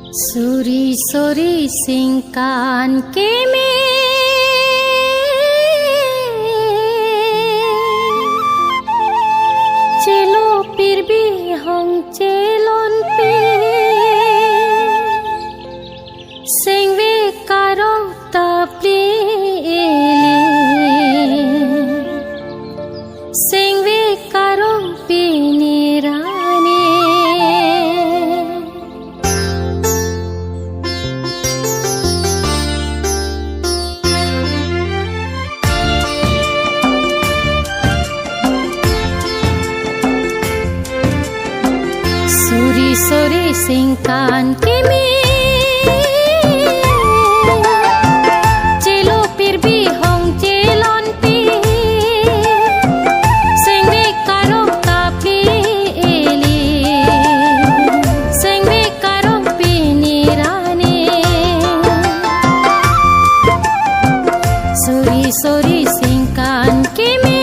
Suri-suri singkan keme Celo pirbi hong celon pe Sengwe karo tapli ele Sengwe karo pinirane Suri-suri singkan keme Celo pirbi hong celon pe Sengwe karo tapi ele Sengwe karo pinirane Suri-suri singkan keme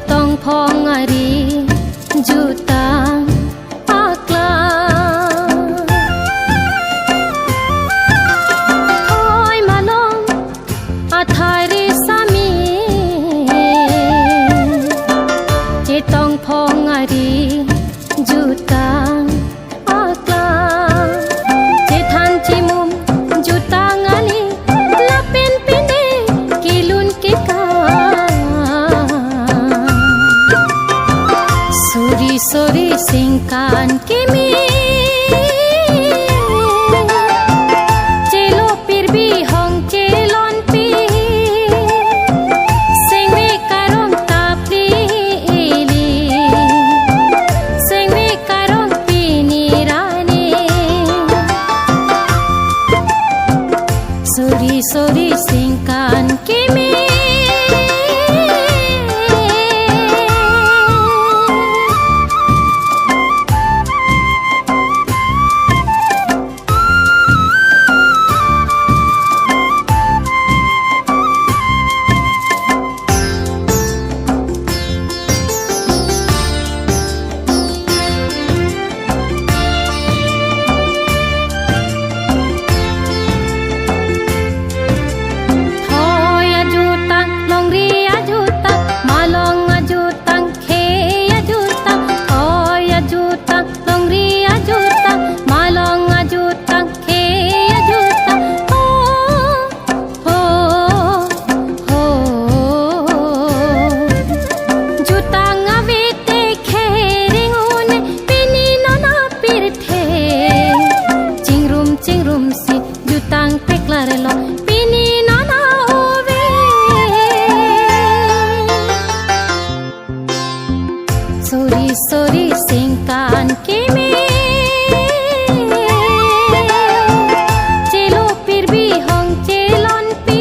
Tong phong ari juta akla Hoy malong athari sami Tong phong ari juta akla Cethan cimum juta ngali lapen pinde kilun kika Suri-suri singkan keme Celo pirbi hong celon pe Sengwe karong tapli ele Sengwe karong pinirane Suri-suri singkan keme Suri-suri singkan keme Celo pirbi hong celon pe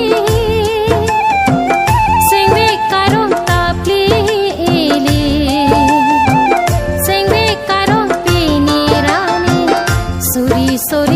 Sengwe karong tapli ele Sengwe karong pinirane Suri-suri